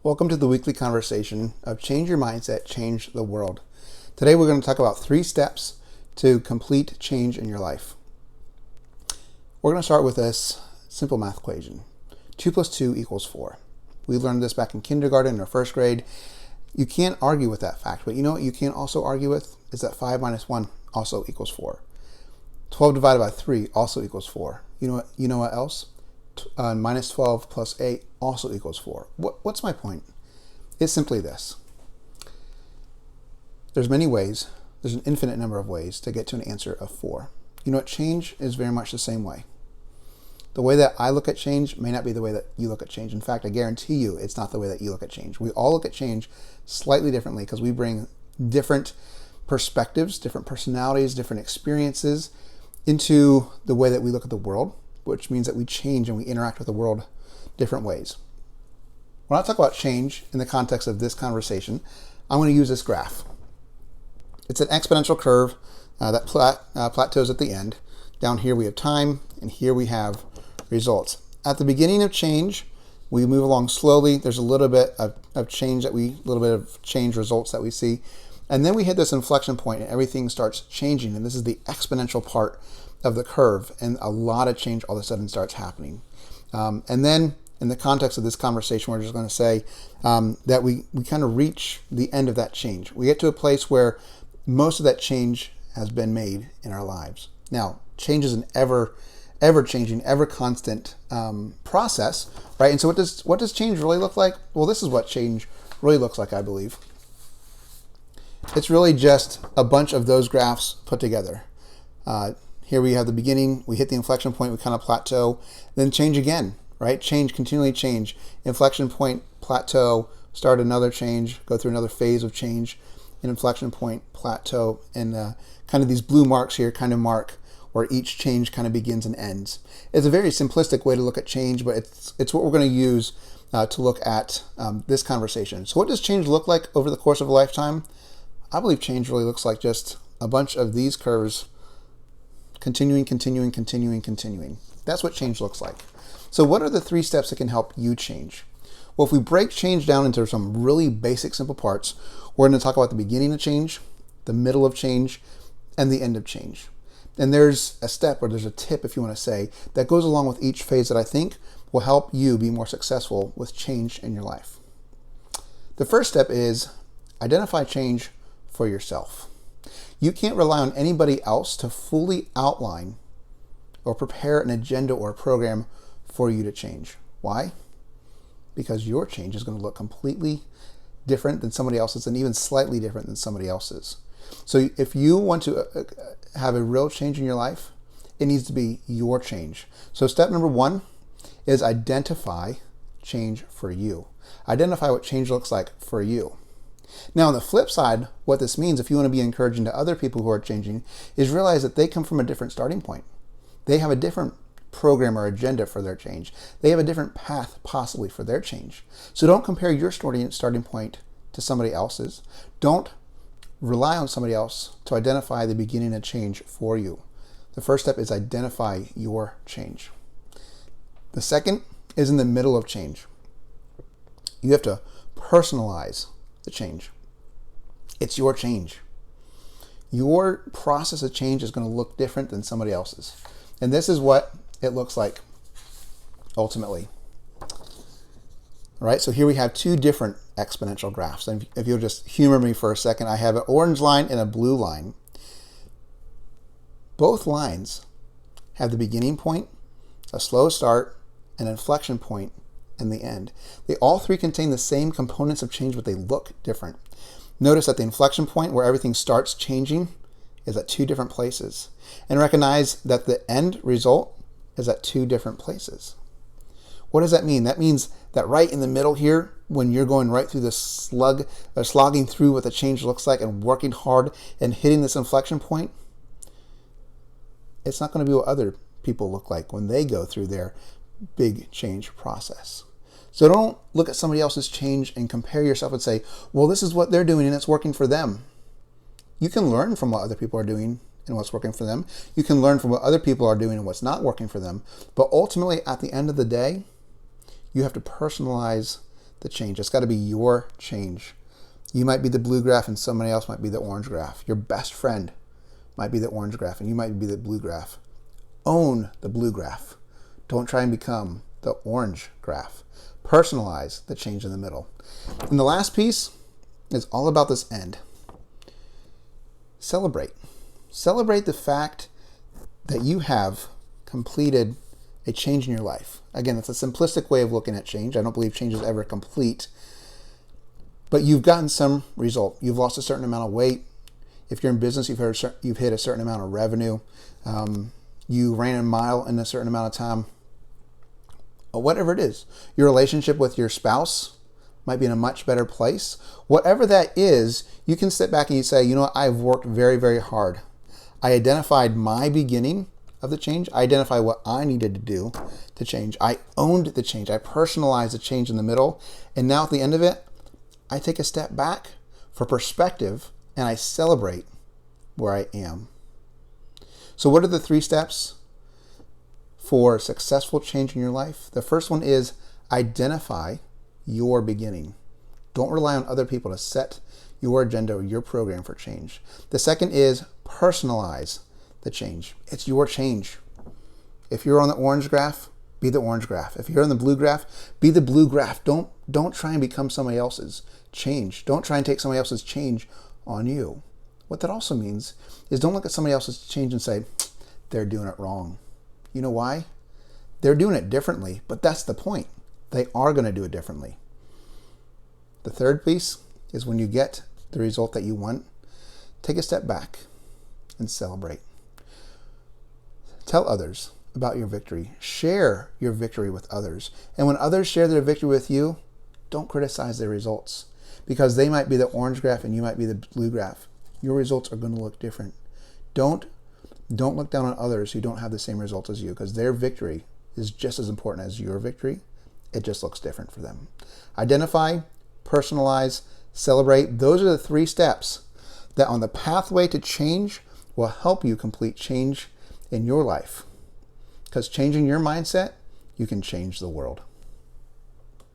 Welcome to the weekly conversation of Change Your Mindset, Change the World. Today we're going to talk about 3 steps to complete change in your life. We're going to start with this simple math equation. 2 plus 2 equals 4. We learned this back in kindergarten or first grade. You can't argue with that fact, but you know what you can't also argue with is that 5 minus 1 also equals 4. 12 divided by 3 also equals 4. You know what else? Minus 12 plus 8 also equals 4. What's my point? It's simply this. There's many ways, there's an infinite number of ways to get to an answer of 4. You know what? Change is very much the same way. The way that I look at change may not be the way that you look at change. In fact, I guarantee you it's not the way that you look at change. We all look at change slightly differently because we bring different perspectives, different personalities, different experiences into the way that we look at the world, which means that we change and we interact with the world different ways. When I talk about change in the context of this conversation, I'm going to use this graph. It's an exponential curve that plateaus at the end. Down here we have time, and here we have results. At the beginning of change, we move along slowly. There's a little bit of change results that we see. And then we hit this inflection point and everything starts changing. And this is the exponential part of the curve, and a lot of change all of a sudden starts happening. And then in the context of this conversation, we're just going to say that we kind of reach the end of that change. We get to a place where most of that change has been made in our lives. Now, change is an ever-changing, ever-constant process, right? And so what does change really look like? Well, this is what change really looks like, I believe. It's really just a bunch of those graphs put together. Here we have the beginning, we hit the inflection point, we kind of plateau, then change again, right? Continually change. Inflection point, plateau, start another change, go through another phase of change, an inflection point, plateau, and kind of these blue marks here kind of mark where each change kind of begins and ends. It's a very simplistic way to look at change, but it's what we're going to use to look at this conversation. So what does change look like over the course of a lifetime? I believe change really looks like just a bunch of these curves continuing. That's what change looks like. So what are the 3 steps that can help you change? Well, if we break change down into some really basic, simple parts, we're going to talk about the beginning of change, the middle of change, and the end of change. And there's a step, or there's a tip, if you want to say, that goes along with each phase that I think will help you be more successful with change in your life. The first step is identify change for yourself. You can't rely on anybody else to fully outline or prepare an agenda or a program for you to change. Why? Because your change is going to look completely different than somebody else's, and even slightly different than somebody else's. So if you want to have a real change in your life, it needs to be your change. So step number 1 is identify change for you. Identify what change looks like for you. Now, on the flip side, what this means, if you want to be encouraging to other people who are changing, is realize that they come from a different starting point. They have a different program or agenda for their change. They have a different path possibly for their change. So don't compare your starting point to somebody else's. Don't rely on somebody else to identify the beginning of change for you. The first step is identify your change. The second is in the middle of change. You have to personalize the change. It's your change. Your process of change is going to look different than somebody else's. And this is what it looks like ultimately. All right, so here we have 2 different exponential graphs. And if you'll just humor me for a second, I have an orange line and a blue line. Both lines have the beginning point, a slow start, an inflection point, and the end. They all 3 contain the same components of change, but they look different. Notice that the inflection point where everything starts changing is at 2 different places. And recognize that the end result is at 2 different places. What does that mean? That means that right in the middle here, when you're going right through the slogging through what the change looks like and working hard and hitting this inflection point, it's not going to be what other people look like when they go through their big change process. So don't look at somebody else's change and compare yourself and say, well, this is what they're doing and it's working for them. You can learn from what other people are doing and what's working for them. You can learn from what other people are doing and what's not working for them. But ultimately, at the end of the day, you have to personalize the change. It's got to be your change. You might be the blue graph and somebody else might be the orange graph. Your best friend might be the orange graph and you might be the blue graph. Own the blue graph. Don't try and become the orange graph. Personalize the change in the middle. And the last piece is all about this end. Celebrate. Celebrate the fact that you have completed a change in your life. Again, it's a simplistic way of looking at change. I don't believe change is ever complete. But you've gotten some result. You've lost a certain amount of weight. If you're in business, you've hit a certain amount of revenue. You ran a mile in a certain amount of time. Or whatever it is. Your relationship with your spouse might be in a much better place. Whatever that is, you can sit back and you say, you know what, I've worked very, very hard. I identified my beginning of the change. I identified what I needed to do to change. I owned the change. I personalized the change in the middle. And now at the end of it, I take a step back for perspective and I celebrate where I am. So what are the 3 steps for successful change in your life? The first one is identify your beginning. Don't rely on other people to set your agenda or your program for change. The second is personalize the change. It's your change. If you're on the orange graph, be the orange graph. If you're on the blue graph, be the blue graph. Don't try and become somebody else's change. Don't try and take somebody else's change on you. What that also means is don't look at somebody else's change and say, they're doing it wrong. You know why? They're doing it differently, but that's the point. They are going to do it differently. The third piece is when you get the result that you want, take a step back and celebrate. Tell others about your victory. Share your victory with others. And when others share their victory with you, don't criticize their results because they might be the orange graph and you might be the blue graph. Your results are going to look different. Don't look down on others who don't have the same results as you because their victory is just as important as your victory. It just looks different for them. Identify, personalize, celebrate. Those are the 3 steps that on the pathway to change will help you complete change in your life. Because changing your mindset, you can change the world.